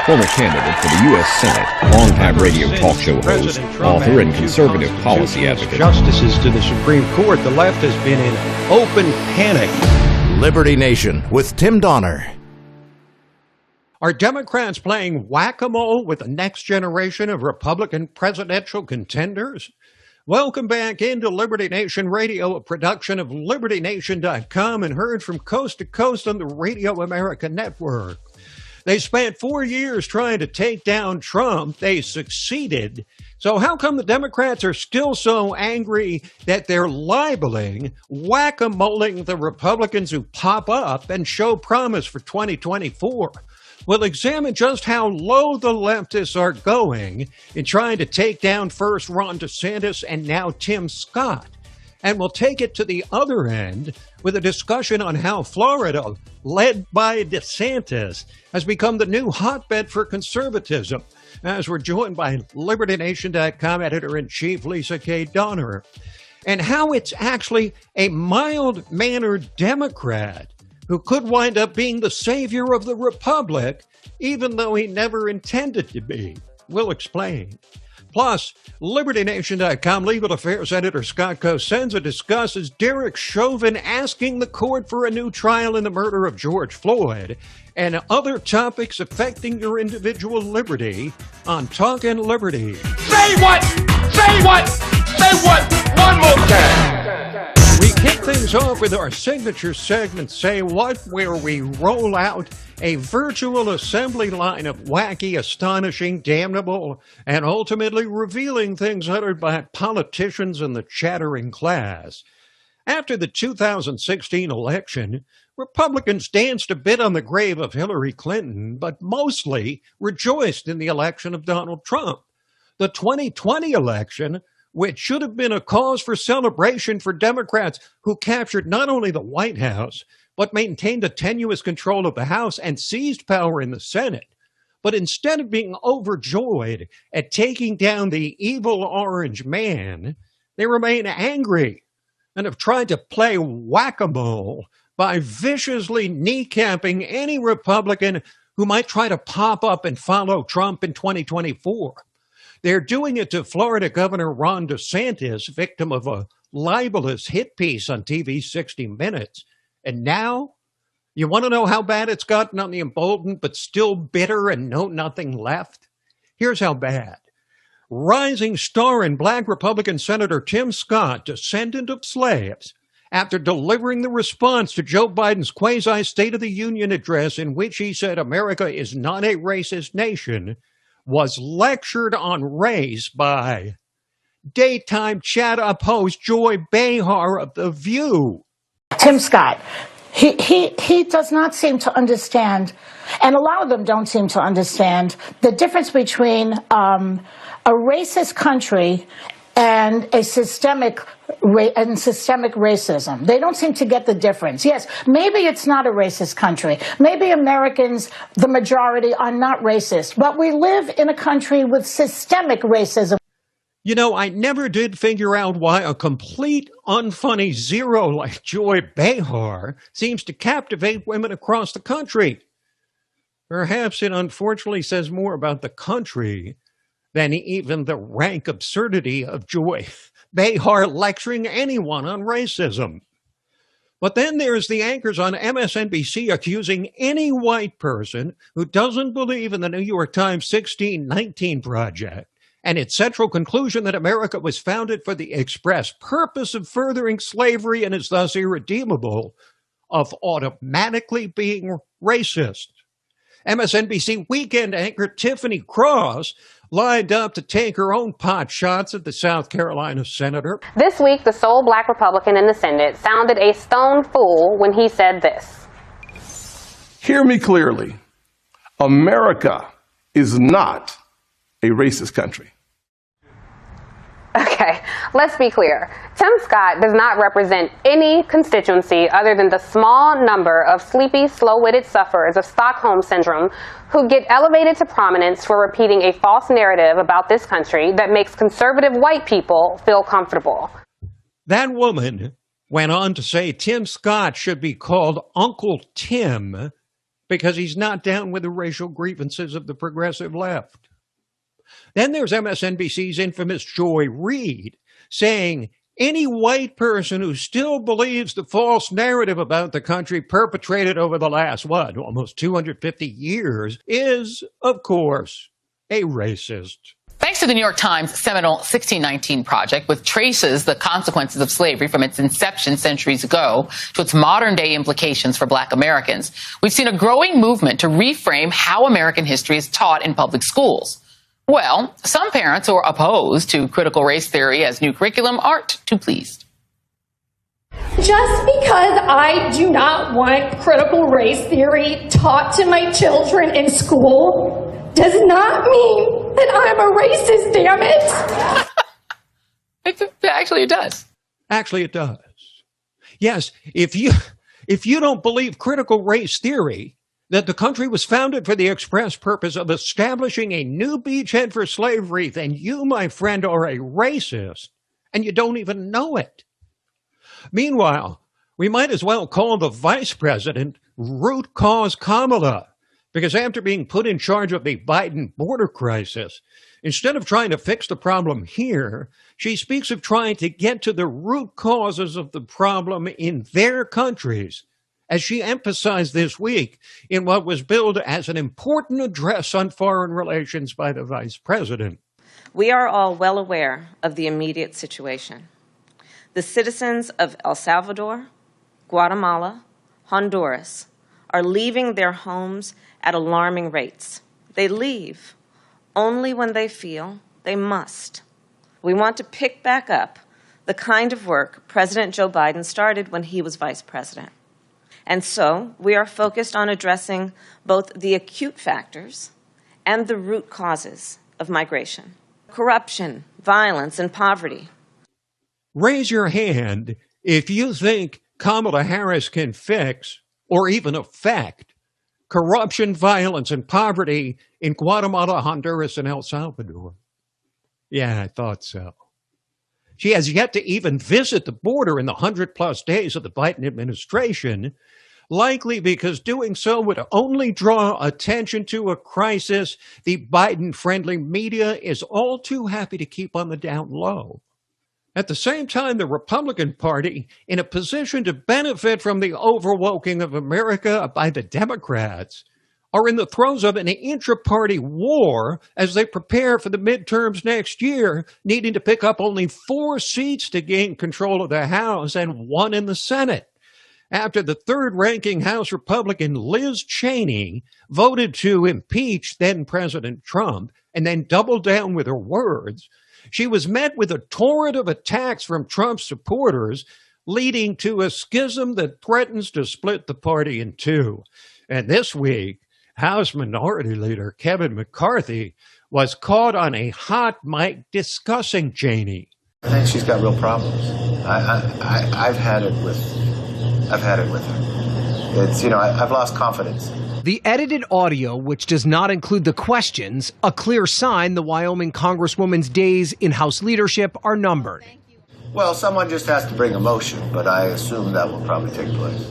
former candidate for the U.S. Senate, longtime radio talk show host, author, and conservative policy advocate. Justices to the Supreme Court, the left has been in open panic. Liberty Nation with Tim Donner. Are Democrats playing Whac-a-Mole with the next generation of Republican presidential contenders? Welcome back into Liberty Nation Radio, a production of LibertyNation.com and heard from coast to coast on the Radio America Network. They spent 4 years trying to take down Trump. They succeeded. So how come the Democrats are still so angry that they're libeling, whack-a-moling the Republicans who pop up and show promise for 2024? We'll examine just how low the leftists are going in trying to take down first Ron DeSantis and now Tim Scott. And we'll take it to the other end with a discussion on how Florida, led by DeSantis, has become the new hotbed for conservatism, as we're joined by LibertyNation.com editor-in-chief Lisa K. Donner, and how it's actually a mild-mannered Democrat who could wind up being the savior of the Republic, even though he never intended to be. We'll explain. Plus, LibertyNation.com legal affairs editor Scott Cosenza discusses Derek Chauvin asking the court for a new trial in the murder of George Floyd and other topics affecting your individual liberty on Talkin' Liberty. Say what? Say what? Say what? One more time. We kick things off with our signature segment, Say What, where we roll out a virtual assembly line of wacky, astonishing, damnable, and ultimately revealing things uttered by politicians and the chattering class. After the 2016 election, Republicans danced a bit on the grave of Hillary Clinton, but mostly rejoiced in the election of Donald Trump. The 2020 election, which should have been a cause for celebration for Democrats who captured not only the White House, but maintained a tenuous control of the House and seized power in the Senate. But instead of being overjoyed at taking down the evil orange man, they remain angry and have tried to play whack-a-mole by viciously kneecapping any Republican who might try to pop up and follow Trump in 2024. They're doing it to Florida Governor Ron DeSantis, victim of a libelous hit piece on TV's 60 Minutes. And now, you want to know how bad it's gotten on the emboldened but still bitter and know nothing left? Here's how bad. Rising star and black Republican Senator Tim Scott, descendant of slaves, after delivering the response to Joe Biden's quasi-State of the Union address in which he said America is not a racist nation, was lectured on race by daytime chat-up host Joy Behar of The View. Tim Scott, he does not seem to understand, and a lot of them don't seem to understand, the difference between a racist country and a systemic racism. They don't seem to get the difference. Yes, maybe it's not a racist country. Maybe Americans, the majority, are not racist. But we live in a country with systemic racism. You know, I never did figure out why a complete unfunny zero like Joy Behar seems to captivate women across the country. Perhaps it unfortunately says more about the country than even the rank absurdity of Joy Behar lecturing anyone on racism. But then there's the anchors on MSNBC accusing any white person who doesn't believe in the New York Times 1619 Project and its central conclusion that America was founded for the express purpose of furthering slavery and is thus irredeemable, of automatically being racist. MSNBC weekend anchor Tiffany Cross lined up to take her own pot shots at the South Carolina senator. This week, the sole black Republican in the Senate sounded a stone fool when he said this. Hear me clearly. America is not a racist country. Okay, let's be clear. Tim Scott does not represent any constituency other than the small number of sleepy, slow-witted sufferers of Stockholm Syndrome who get elevated to prominence for repeating a false narrative about this country that makes conservative white people feel comfortable. That woman went on to say Tim Scott should be called Uncle Tim because he's not down with the racial grievances of the progressive left. Then there's MSNBC's infamous Joy Reid saying any white person who still believes the false narrative about the country perpetrated over the last, almost 250 years is, of course, a racist. Thanks to the New York Times' seminal 1619 Project, which traces the consequences of slavery from its inception centuries ago to its modern-day implications for Black Americans, we've seen a growing movement to reframe how American history is taught in public schools. Well, some parents who are opposed to critical race theory as new curriculum aren't too pleased. Just because I do not want critical race theory taught to my children in school does not mean that I'm a racist, damn it. Actually, it does. Actually, it does. Yes, if you don't believe critical race theory, that the country was founded for the express purpose of establishing a new beachhead for slavery, then you, my friend, are a racist, and you don't even know it. Meanwhile, we might as well call the vice president Root Cause Kamala, because after being put in charge of the Biden border crisis, instead of trying to fix the problem here, she speaks of trying to get to the root causes of the problem in their countries, as she emphasized this week in what was billed as an important address on foreign relations by the vice president. We are all well aware of the immediate situation. The citizens of El Salvador, Guatemala, Honduras are leaving their homes at alarming rates. They leave only when they feel they must. We want to pick back up the kind of work President Joe Biden started when he was vice president. And so we are focused on addressing both the acute factors and the root causes of migration: corruption, violence, and poverty. Raise your hand if you think Kamala Harris can fix or even affect corruption, violence, and poverty in Guatemala, Honduras, and El Salvador. Yeah, I thought so. She has yet to even visit the border in the 100-plus days of the Biden administration, likely because doing so would only draw attention to a crisis the Biden-friendly media is all too happy to keep on the down low. At the same time, the Republican Party, in a position to benefit from the overwoking of America by the Democrats, are in the throes of an intra-party war as they prepare for the midterms next year, needing to pick up only 4 seats to gain control of the House and 1 in the Senate, after the third-ranking House Republican Liz Cheney voted to impeach then-President Trump and then doubled down with her words. She was met with a torrent of attacks from Trump's supporters, leading to a schism that threatens to split the party in two. And this week, House Minority Leader Kevin McCarthy was caught on a hot mic discussing Cheney. I think she's got real problems. I've had it with her. It's, I've lost confidence. The edited audio, which does not include the questions, a clear sign the Wyoming Congresswoman's days in House leadership are numbered. Well, someone just has to bring emotion, but I assume that will probably take place.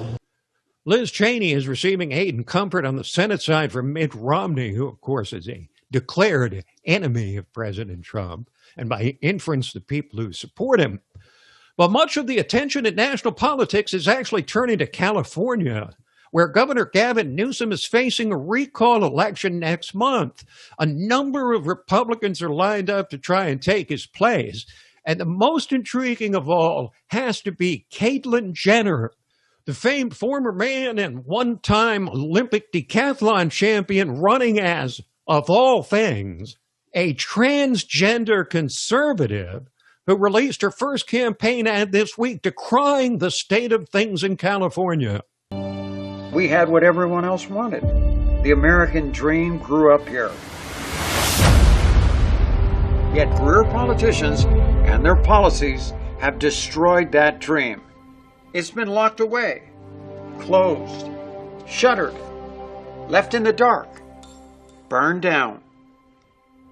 Liz Cheney is receiving aid and comfort on the Senate side from Mitt Romney, who, of course, is a declared enemy of President Trump, and by inference, the people who support him. But much of the attention in national politics is actually turning to California, where Governor Gavin Newsom is facing a recall election next month. A number of Republicans are lined up to try and take his place, and the most intriguing of all has to be Caitlyn Jenner, the famed former man and one-time Olympic decathlon champion, running as, of all things, a transgender conservative who released her first campaign ad this week decrying the state of things in California. We had what everyone else wanted. The American dream grew up here. Yet career politicians and their policies have destroyed that dream. It's been locked away, closed, shuttered, left in the dark, burned down.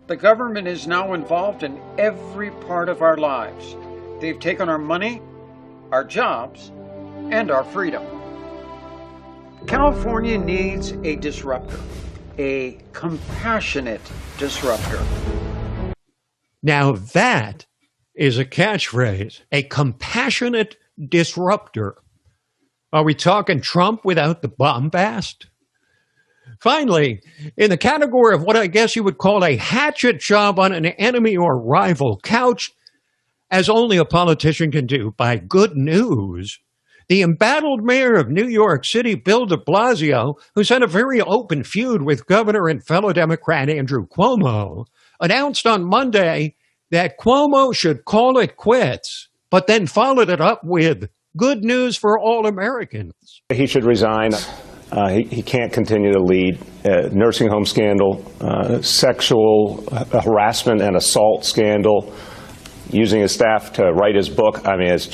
The government is now involved in every part of our lives. They've taken our money, our jobs, and our freedom. California needs a disruptor, a compassionate disruptor. Now that is a catchphrase, a compassionate disruptor. Are we talking Trump without the bombast? Finally, in the category of what I guess you would call a hatchet job on an enemy or rival, couched as only a politician can do by good news, the embattled mayor of New York City, Bill de Blasio, who's had a very open feud with Governor and fellow Democrat Andrew Cuomo, announced on Monday that Cuomo should call it quits, but then followed it up with good news for all Americans. He should resign. He can't continue to lead. Nursing home scandal, sexual harassment and assault scandal, using his staff to write his book. I mean, it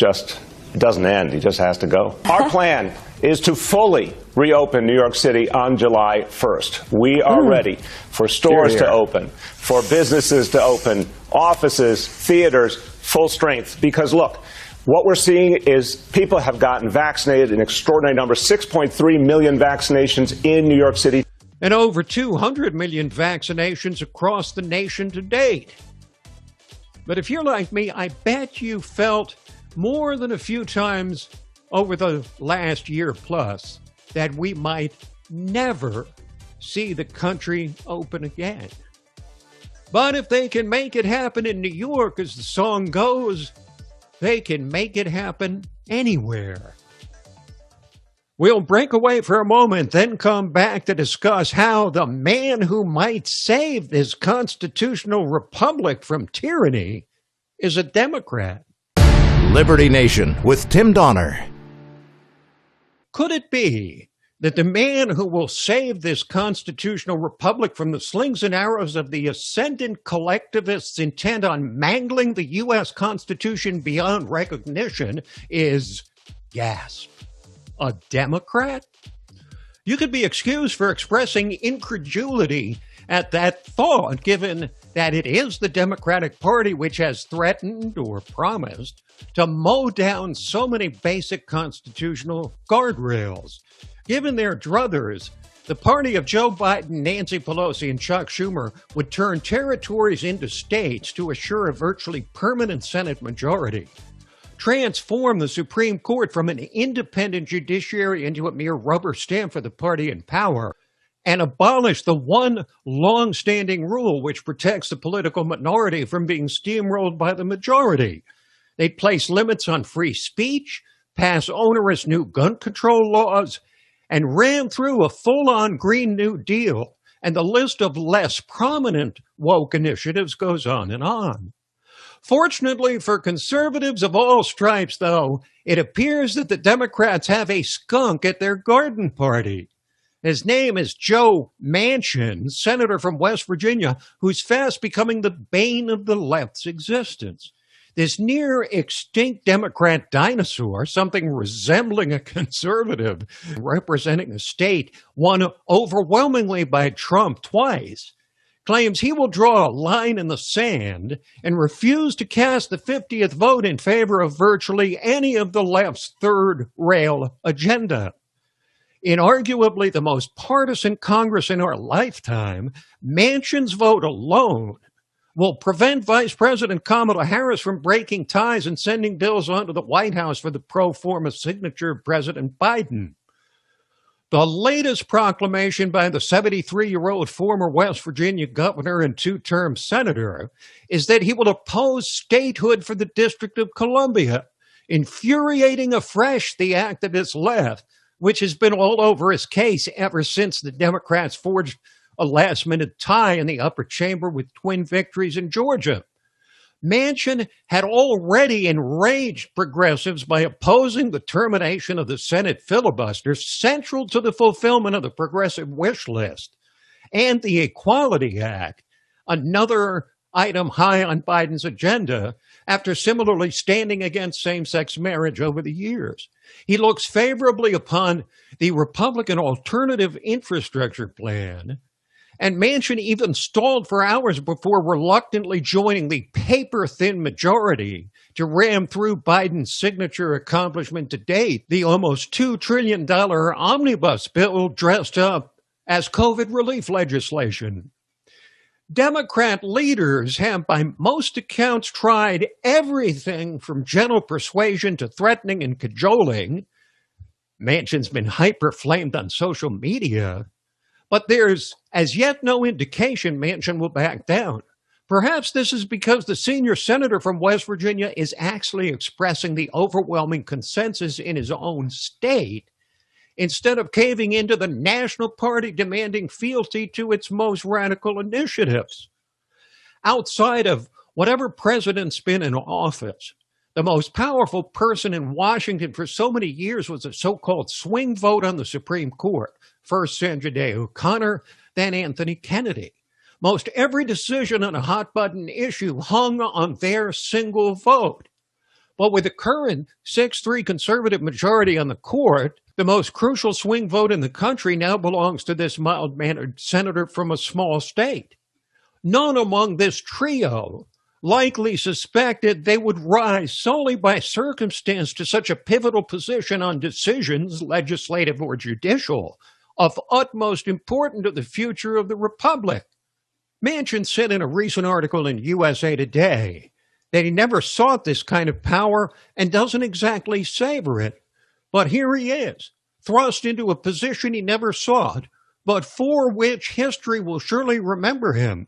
doesn't end. He just has to go. Our plan is to fully reopen New York City on July 1st. We are ready for stores to open, for businesses to open, offices, theaters, full strength. Because look, what we're seeing is people have gotten vaccinated in extraordinary numbers, 6.3 million vaccinations in New York City. And over 200 million vaccinations across the nation to date. But if you're like me, I bet you felt more than a few times over the last year plus that we might never see the country open again. But if they can make it happen in New York, as the song goes, they can make it happen anywhere. We'll break away for a moment, then come back to discuss how the man who might save this constitutional republic from tyranny is a Democrat. Liberty Nation with Tim Donner. Could it be that the man who will save this constitutional republic from the slings and arrows of the ascendant collectivists intent on mangling the U.S. Constitution beyond recognition is, gasp, a Democrat? You could be excused for expressing incredulity at that thought, given that it is the Democratic Party which has threatened or promised to mow down so many basic constitutional guardrails. Given their druthers, the party of Joe Biden, Nancy Pelosi, and Chuck Schumer would turn territories into states to assure a virtually permanent Senate majority, transform the Supreme Court from an independent judiciary into a mere rubber stamp for the party in power, and abolish the one long-standing rule which protects the political minority from being steamrolled by the majority. They'd place limits on free speech, pass onerous new gun control laws, and ran through a full-on Green New Deal, and the list of less prominent woke initiatives goes on and on. Fortunately for conservatives of all stripes, though, it appears that the Democrats have a skunk at their garden party. His name is Joe Manchin, senator from West Virginia, who's fast becoming the bane of the left's existence. This near-extinct Democrat dinosaur, something resembling a conservative, representing a state won overwhelmingly by Trump twice, claims he will draw a line in the sand and refuse to cast the 50th vote in favor of virtually any of the left's third-rail agenda. In arguably the most partisan Congress in our lifetime, Manchin's vote alone will prevent Vice President Kamala Harris from breaking ties and sending bills onto the White House for the pro forma signature of President Biden. The latest proclamation by the 73-year-old former West Virginia governor and two-term senator is that he will oppose statehood for the District of Columbia, infuriating afresh the activist left, which has been all over his case ever since the Democrats forged a last-minute tie in the upper chamber with twin victories in Georgia. Manchin had already enraged progressives by opposing the termination of the Senate filibuster, central to the fulfillment of the progressive wish list, and the Equality Act, another item high on Biden's agenda, after similarly standing against same-sex marriage over the years. He looks favorably upon the Republican Alternative Infrastructure Plan And Manchin even stalled for hours before reluctantly joining the paper-thin majority to ram through Biden's signature accomplishment to date, the almost $2 trillion omnibus bill dressed up as COVID relief legislation. Democrat leaders have, by most accounts, tried everything from gentle persuasion to threatening and cajoling. Manchin's been hyper-flamed on social media. But there's as yet no indication Manchin will back down. Perhaps this is because the senior senator from West Virginia is actually expressing the overwhelming consensus in his own state instead of caving into the national party demanding fealty to its most radical initiatives. Outside of whatever president's been in office, the most powerful person in Washington for so many years was a so-called swing vote on the Supreme Court. First Sandra Day O'Connor, then Anthony Kennedy. Most every decision on a hot-button issue hung on their single vote. But with the current 6-3 conservative majority on the court, the most crucial swing vote in the country now belongs to this mild-mannered senator from a small state. None among this trio likely suspected they would rise solely by circumstance to such a pivotal position on decisions, legislative or judicial, of utmost importance to the future of the republic. Manchin said in a recent article in USA Today that he never sought this kind of power and doesn't exactly savor it. But here he is, thrust into a position he never sought, but for which history will surely remember him.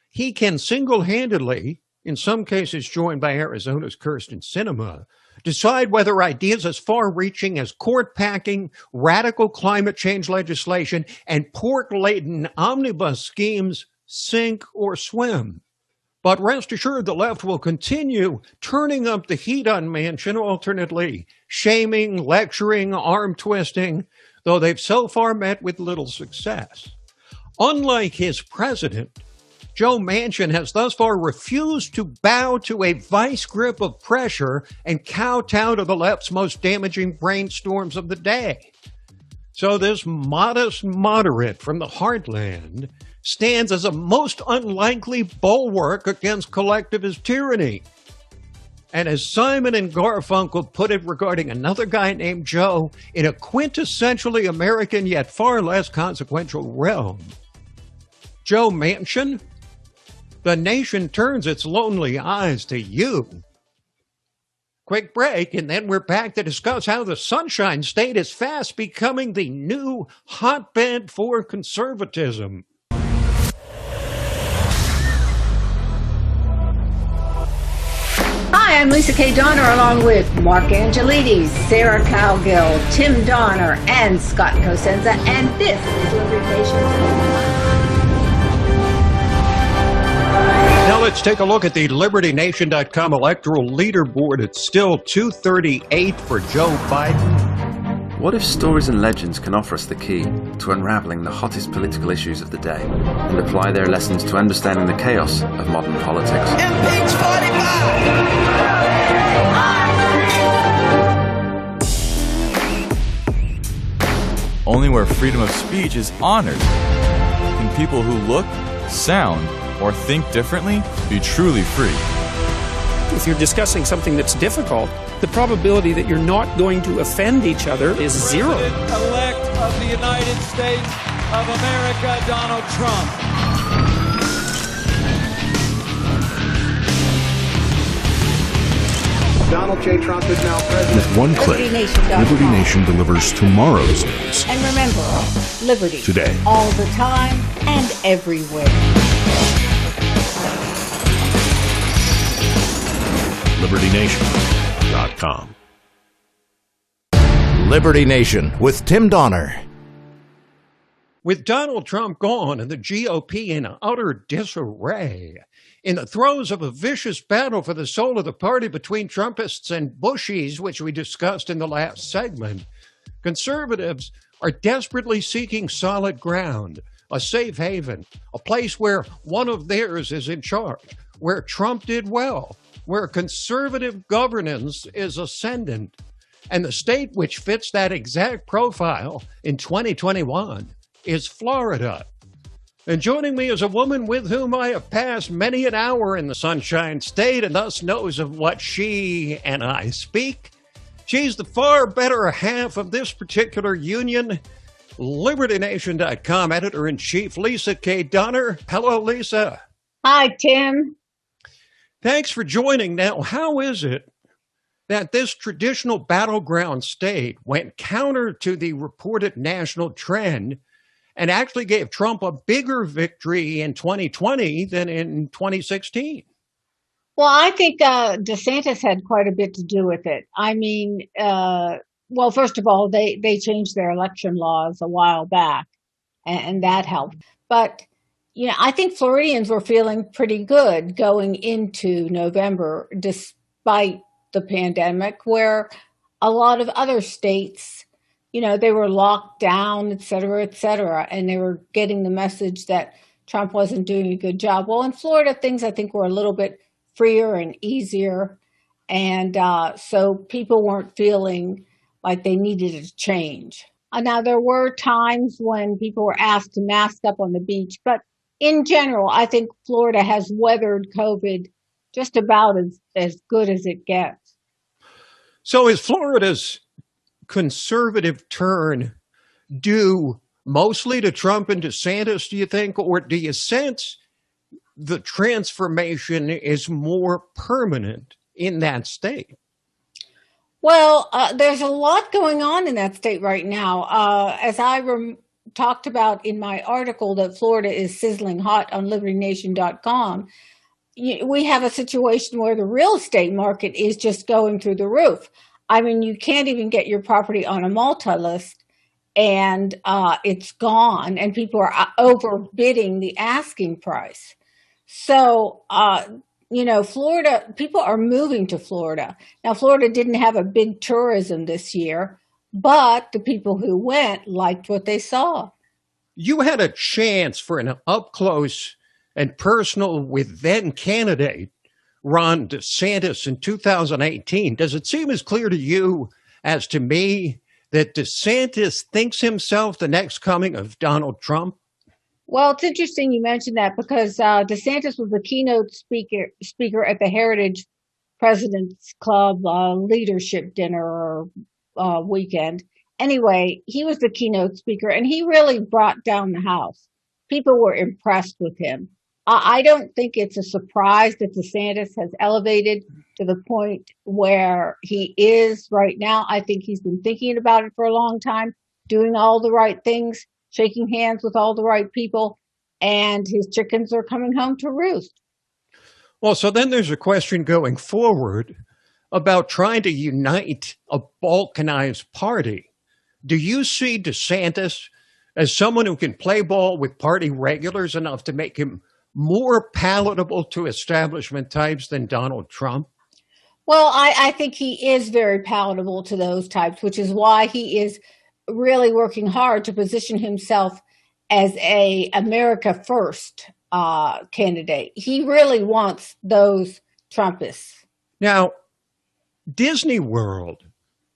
He can single-handedly, in some cases joined by Arizona's Kyrsten Sinema, decide whether ideas as far-reaching as court-packing, radical climate change legislation, and pork-laden omnibus schemes sink or swim. But rest assured, the left will continue turning up the heat on Manchin, alternately shaming, lecturing, arm-twisting, though they've so far met with little success. Unlike his president, Joe Manchin has thus far refused to bow to a vice grip of pressure and kowtow to the left's most damaging brainstorms of the day. So this modest moderate from the heartland stands as a most unlikely bulwark against collectivist tyranny. And as Simon and Garfunkel put it regarding another guy named Joe in a quintessentially American yet far less consequential realm, Joe Manchin, the nation turns its lonely eyes to you. Quick break, and then we're back to discuss how the Sunshine State is fast becoming the new hotbed for conservatism. Hi, I'm Lisa K. Donner, along with Mark Angelides, Sarah Cowgill, Tim Donner, and Scott Cosenza, and this is Liberty Nation. Now let's take a look at the LibertyNation.com electoral leaderboard. It's still 238 for Joe Biden. What if stories and legends can offer us the key to unraveling the hottest political issues of the day and apply their lessons to understanding the chaos of modern politics? Impeach 45! Only where freedom of speech is honored can people who look, sound, or think differently be truly free. If you're discussing something that's difficult, the probability that you're not going to offend each other is zero. President-elect of the United States of America, Donald Trump. Donald J. Trump is now president. With one click, Liberty Nation delivers tomorrow's news. And remember, liberty. Today. All the time and everywhere. LibertyNation.com. Liberty Nation with Tim Donner. With Donald Trump gone and the GOP in utter disarray, in the throes of a vicious battle for the soul of the party between Trumpists and Bushies, which we discussed in the last segment, conservatives are desperately seeking solid ground, a safe haven, a place where one of theirs is in charge, where Trump did well, where conservative governance is ascendant. And the state which fits that exact profile in 2021 is Florida. And joining me is a woman with whom I have passed many an hour in the Sunshine State and thus knows of what she and I speak. She's the far better half of this particular union, LibertyNation.com editor-in-chief Lisa K. Donner. Hello, Lisa. Hi, Tim. Thanks for joining. Now, how is it that this traditional battleground state went counter to the reported national trend and actually gave Trump a bigger victory in 2020 than in 2016? Well, I think DeSantis had quite a bit to do with it. I mean, well, first of all, they changed their election laws a while back, and that helped. But, you know, I think Floridians were feeling pretty good going into November, despite the pandemic, where a lot of other states, you know, they were locked down, et cetera, and they were getting the message that Trump wasn't doing a good job. Well, in Florida, things I think were a little bit freer and easier, and so people weren't feeling like they needed a change. Now, there were times when people were asked to mask up on the beach, but in general, I think Florida has weathered COVID just about as good as it gets. So is Florida's conservative turn due mostly to Trump and DeSantis, do you think? Or do you sense the transformation is more permanent in that state? Well, there's a lot going on in that state right now. As I talked about in my article that Florida is sizzling hot on LibertyNation.com, we have a situation where the real estate market is just going through the roof. I mean, you can't even get your property on a multi-list, and it's gone, and people are overbidding the asking price. So, you know, Florida, people are moving to Florida. Now, Florida didn't have a big tourism this year, but the people who went liked what they saw. You had a chance for an up-close and personal with then-candidate Ron DeSantis in 2018. Does it seem as clear to you as to me that DeSantis thinks himself the next coming of Donald Trump? Well, it's interesting you mentioned that because DeSantis was the keynote speaker at the Heritage President's Club leadership dinner weekend. Anyway, he was the keynote speaker, and he really brought down the house. People were impressed with him. I don't think it's a surprise that DeSantis has elevated to the point where he is right now. I think he's been thinking about it for a long time, doing all the right things, shaking hands with all the right people, and his chickens are coming home to roost. Well, so then there's a question going forward about trying to unite a balkanized party. Do you see DeSantis as someone who can play ball with party regulars enough to make him more palatable to establishment types than Donald Trump? Well, I think he is very palatable to those types, which is why he is really working hard to position himself as a America First candidate. He really wants those Trumpists. Now, Disney World,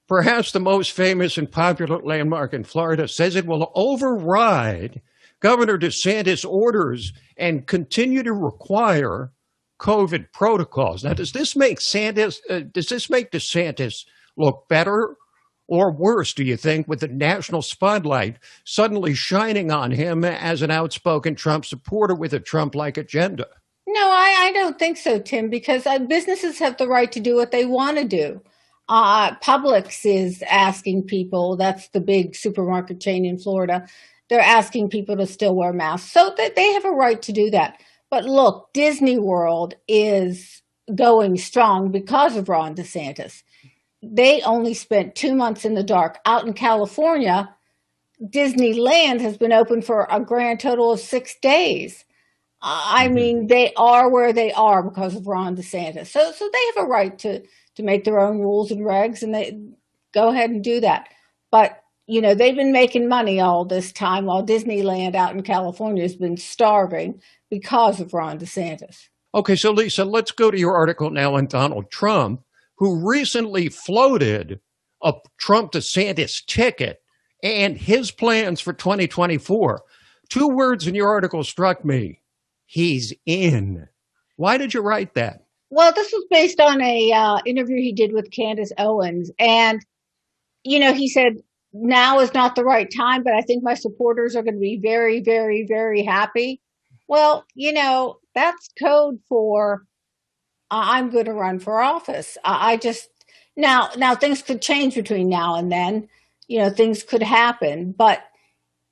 perhaps the most famous and popular landmark in Florida, says it will override Governor DeSantis' orders and continue to require COVID protocols. Now, does this make DeSantis look better or worse, do you think, with the national spotlight suddenly shining on him as an outspoken Trump supporter with a Trump-like agenda? No, I don't think so, Tim, because businesses have the right to do what they want to do. Publix is asking people, that's the big supermarket chain in Florida, they're asking people to still wear masks. So they have a right to do that. But look, Disney World is going strong because of Ron DeSantis. They only spent 2 months in the dark. Out in California, Disneyland has been open for a grand total of 6 days. I mean, they are where they are because of Ron DeSantis. So they have a right to make their own rules and regs, and they go ahead and do that. But, you know, they've been making money all this time while Disneyland out in California has been starving because of Ron DeSantis. Okay, so Lisa, let's go to your article now on Donald Trump, who recently floated a Trump-DeSantis ticket and his plans for 2024 2 words in your article struck me. He's in. Why did you write that? Well, this was based on a interview he did with Candace Owens. And, he said, now is not the right time, but I think my supporters are going to be very, very, very happy. Well, that's code for I'm going to run for office. Now things could change between now and then. Things could happen, but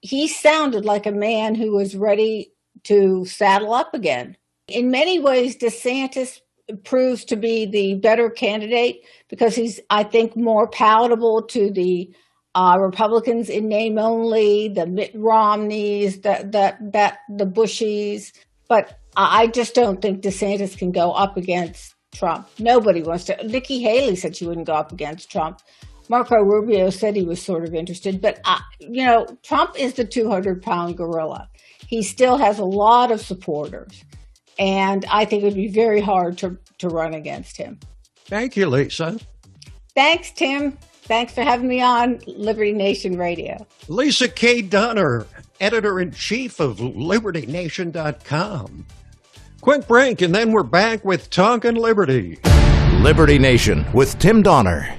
he sounded like a man who was ready to saddle up again. In many ways, DeSantis proves to be the better candidate because he's, I think, more palatable to the Republicans in name only, the Mitt Romneys, the Bushies. But I just don't think DeSantis can go up against Trump. Nobody wants to. Nikki Haley said she wouldn't go up against Trump. Marco Rubio said he was sort of interested. But, Trump is the 200-pound gorilla. He still has a lot of supporters. And I think it would be very hard to run against him. Thank you, Lisa. Thanks, Tim. Thanks for having me on Liberty Nation Radio. Lisa K. Dunner, editor-in-chief of LibertyNation.com. Quick break, and then we're back with Talkin' Liberty. Liberty Nation with Tim Donner.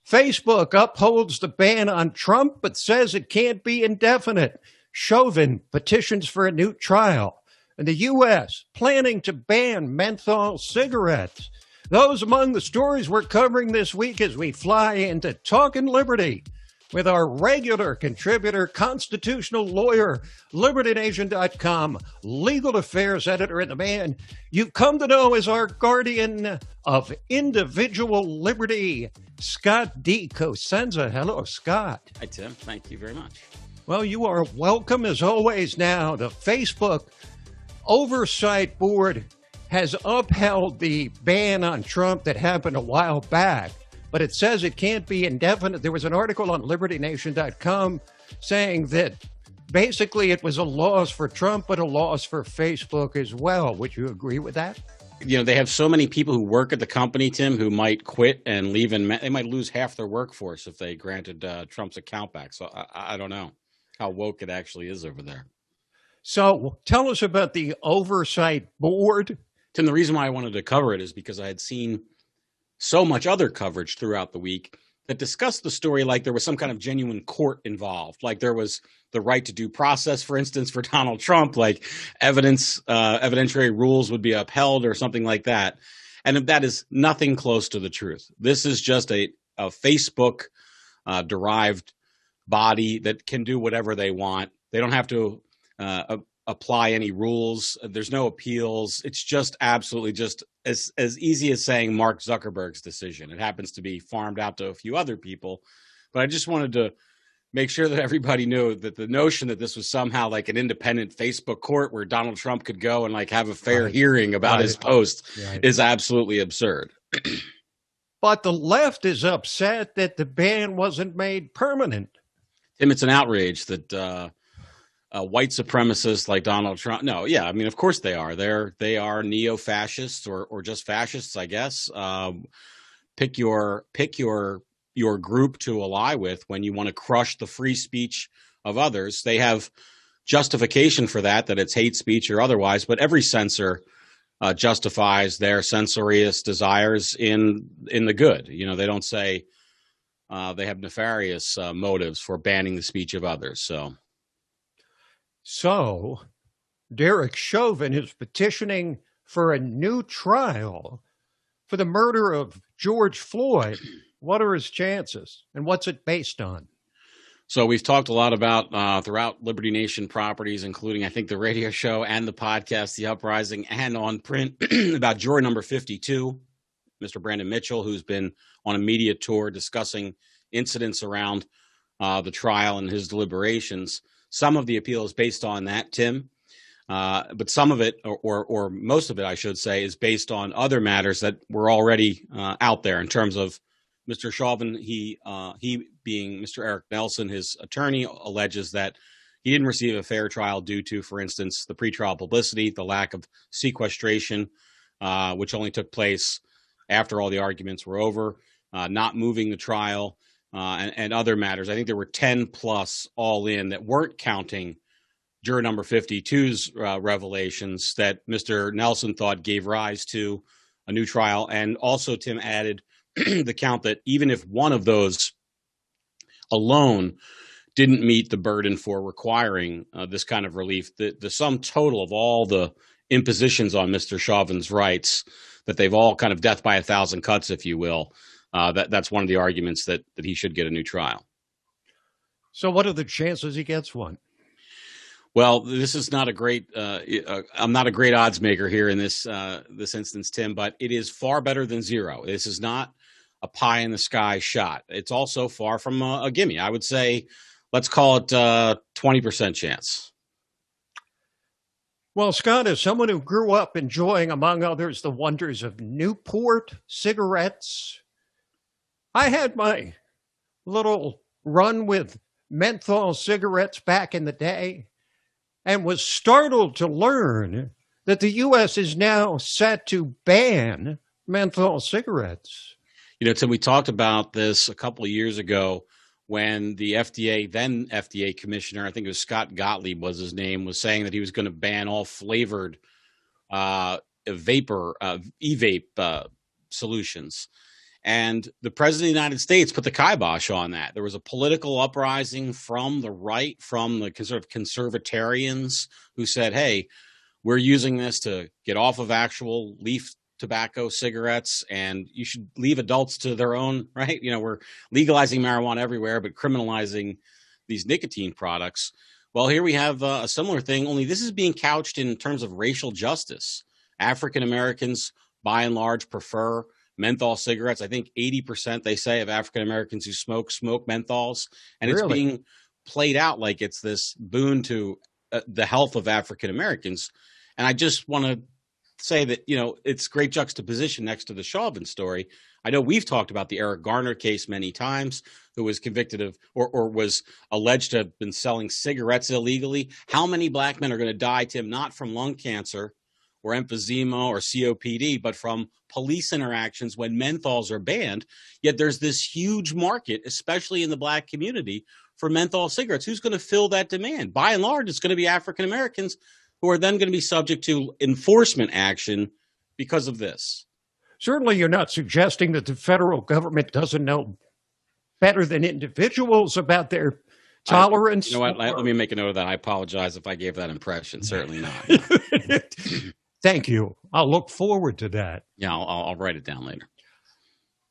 Facebook upholds the ban on Trump, but says it can't be indefinite. Chauvin petitions for a new trial. And the U.S. planning to ban menthol cigarettes. Those among the stories we're covering this week as we fly into Talkin' Liberty with our regular contributor, constitutional lawyer, LibertyNation.com, legal affairs editor, and the man you've come to know as our guardian of individual liberty, Scott D. Cosenza. Hello, Scott. Hi, Tim. Thank you very much. Well, you are welcome as always now. The Facebook Oversight Board has upheld the ban on Trump that happened a while back, but it says it can't be indefinite. There was an article on LibertyNation.com saying that basically it was a loss for Trump, but a loss for Facebook as well. Would you agree with that? They have so many people who work at the company, Tim, who might quit and leave, and they might lose half their workforce if they granted Trump's account back. So I don't know how woke it actually is over there. So tell us about the Oversight Board. Tim, the reason why I wanted to cover it is because I had seen so much other coverage throughout the week that discussed the story like there was some kind of genuine court involved, like there was the right to due process, for instance, for Donald Trump, like evidentiary rules would be upheld or something like that. And that is nothing close to the truth. This is just a Facebook derived body that can do whatever they want. They don't have to apply any rules. There's no appeals. It's just absolutely just as easy as saying Mark Zuckerberg's decision. It happens to be farmed out to a few other people. But I just wanted to make sure that everybody knew that the notion that this was somehow like an independent Facebook court where Donald Trump could go and like have a fair hearing about his post is absolutely absurd. But the left is upset that the ban wasn't made permanent. Tim, it's an outrage that white supremacists like Donald Trump. No, yeah, I mean, of course they are. They are neo-fascists or just fascists, I guess. Pick your group to ally with when you want to crush the free speech of others. They have justification for that it's hate speech or otherwise. But every censor justifies their censorious desires in the good. They don't say they have nefarious motives for banning the speech of others. So, Derek Chauvin is petitioning for a new trial for the murder of George Floyd. What are his chances, and what's it based on? So we've talked a lot about throughout Liberty Nation properties, including, I think, the radio show and the podcast, The Uprising, and on print, about juror number 52, Mr. Brandon Mitchell, who's been on a media tour discussing incidents around the trial and his deliberations. Some of the appeal is based on that, Tim, but some of it, or most of it, I should say, is based on other matters that were already out there in terms of Mr. Chauvin. He being Mr. Eric Nelson, his attorney, alleges that he didn't receive a fair trial due to, for instance, the pretrial publicity, the lack of sequestration, which only took place after all the arguments were over, not moving the trial, and other matters. I think there were 10 plus all in that weren't counting juror number 52's revelations that Mr. Nelson thought gave rise to a new trial. And also, Tim added the count that even if one of those alone didn't meet the burden for requiring this kind of relief, the sum total of all the impositions on Mr. Chauvin's rights, that they've all kind of death by a thousand cuts, if you will, that's one of the arguments that he should get a new trial. So what are the chances he gets one? Well, this is not a great. I'm not a great odds maker here in this instance, Tim, but it is far better than zero. This is not a pie in the sky shot. It's also far from a gimme. I would say, let's call it 20% chance. Well, Scott, as someone who grew up enjoying, among others, the wonders of Newport cigarettes, I had my little run with menthol cigarettes back in the day, and was startled to learn that the U.S. is now set to ban menthol cigarettes. You know, Tim, we talked about this a couple of years ago when the then FDA commissioner, I think it was Scott Gottlieb was his name, was saying that he was going to ban all flavored e-vape solutions. And the president of the United States put the kibosh on that. There was a political uprising from the right, from the sort of conservatarians who said, hey, we're using this to get off of actual leaf tobacco cigarettes, and you should leave adults to their own, right? You know, we're legalizing marijuana everywhere, but criminalizing these nicotine products. Well, here we have a similar thing, only this is being couched in terms of racial justice. African Americans, by and large, prefer menthol cigarettes. I think 80%, they say, of African Americans who smoke menthols. And It's being played out like it's this boon to the health of African Americans. And I just want to say that, you know, it's great juxtaposition next to the Chauvin story. I know we've talked about the Eric Garner case many times, who was convicted of or was alleged to have been selling cigarettes illegally. How many black men are going to die, Tim, not from lung cancer or emphysema or COPD, but from police interactions when menthols are banned? Yet there's this huge market, especially in the black community, for menthol cigarettes. Who's going to fill that demand? By and large, it's going to be African Americans, who are then going to be subject to enforcement action because of this. Certainly you're not suggesting that the federal government doesn't know better than individuals about their tolerance. You know what? Let me make a note of that. I apologize if I gave that impression. Certainly not. Thank you. I'll look forward to that. Yeah, I'll write it down later.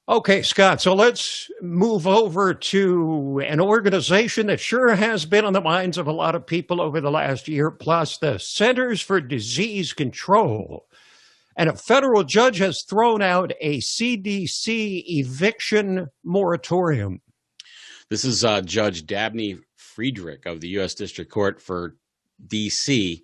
Okay, Scott, so let's move over to an organization that sure has been on the minds of a lot of people over the last year plus, the Centers for Disease Control. And a federal judge has thrown out a CDC eviction moratorium. This is Judge Dabney Friedrich of the U.S. District Court for D.C.,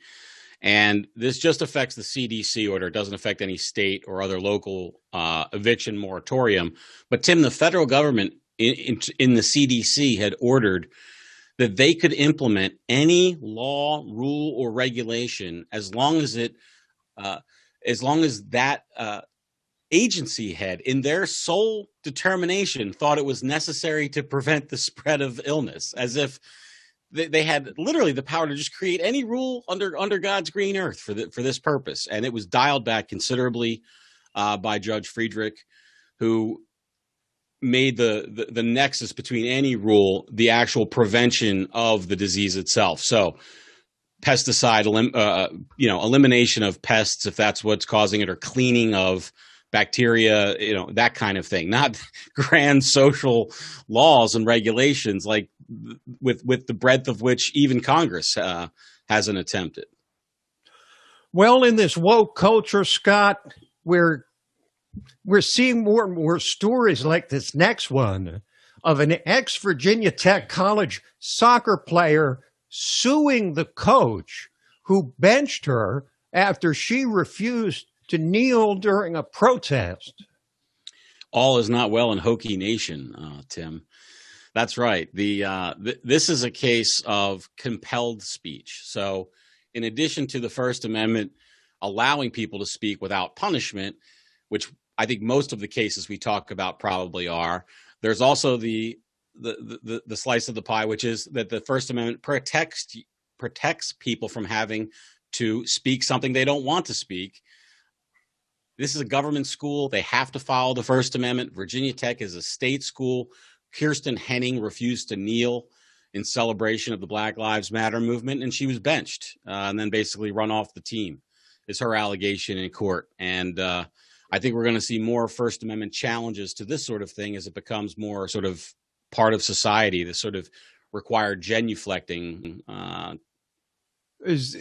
and this just affects the CDC order. It doesn't affect any state or other local eviction moratorium. But, Tim, the federal government in the CDC had ordered that they could implement any law, rule, or regulation as long as that agency head, in their sole determination, thought it was necessary to prevent the spread of illness, as if they had literally the power to just create any rule under God's green earth for this purpose. And it was dialed back considerably by Judge Friedrich, who made the nexus between any rule the actual prevention of the disease itself. So pesticide, elimination of pests, if that's what's causing it, or cleaning of bacteria, that kind of thing, not grand social laws and regulations like with the breadth of which even Congress hasn't attempted. Well, in this woke culture, Scott, we're seeing more and more stories like this next one of an ex-Virginia Tech college soccer player suing the coach who benched her after she refused to kneel during a protest. All is not well in Hokie Nation, Tim. That's right. This is a case of compelled speech. So in addition to the First Amendment allowing people to speak without punishment, which I think most of the cases we talk about probably are, there's also the the slice of the pie, which is that the First Amendment protects people from having to speak something they don't want to speak. This is a government school. They have to follow the First Amendment. Virginia Tech is a state school. Kirsten Henning refused to kneel in celebration of the Black Lives Matter movement, and she was benched and then basically run off the team, is her allegation in court. And I think we're going to see more First Amendment challenges to this sort of thing as it becomes more sort of part of society, this sort of required genuflecting. Has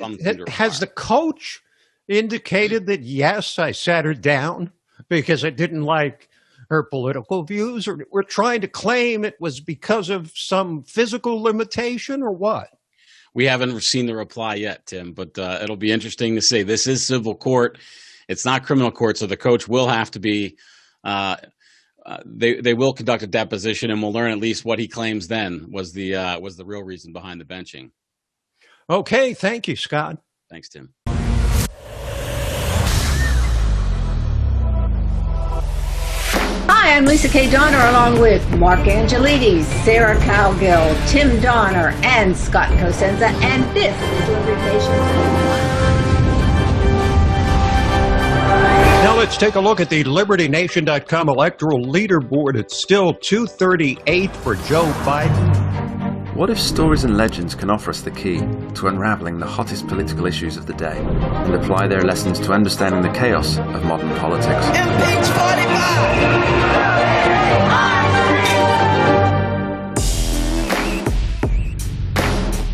the coach indicated that, yes, I sat her down because I didn't like her political views, or we're trying to claim it was because of some physical limitation, or what? We haven't seen the reply yet, Tim, but it'll be interesting to see. This is civil court. It's not criminal court, so the coach will have to be they will conduct a deposition, and we'll learn at least what he claims then was the real reason behind the benching. Okay, thank you, Scott. Thanks, Tim. Hi, I'm Lisa K. Donner, along with Mark Angelides, Sarah Cowgill, Tim Donner, and Scott Cosenza, and this is Liberty Nation. Now let's take a look at the LibertyNation.com electoral leaderboard. It's still 238 for Joe Biden. What if stories and legends can offer us the key to unraveling the hottest political issues of the day and apply their lessons to understanding the chaos of modern politics? Impeach 45!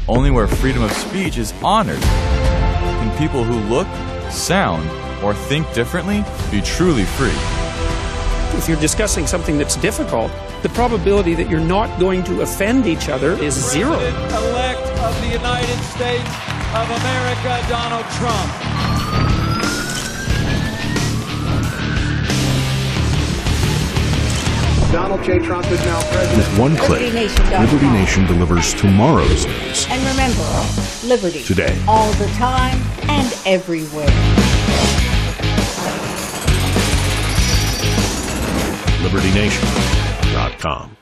Only where freedom of speech is honored can people who look, sound, or think differently be truly free. If you're discussing something that's difficult, the probability that you're not going to offend each other is zero. President-elect of the United States of America, Donald Trump. Donald J. Trump is now president. With one click, Liberty Nation delivers tomorrow's news. And remember, liberty. Today. All the time and everywhere. LibertyNation.com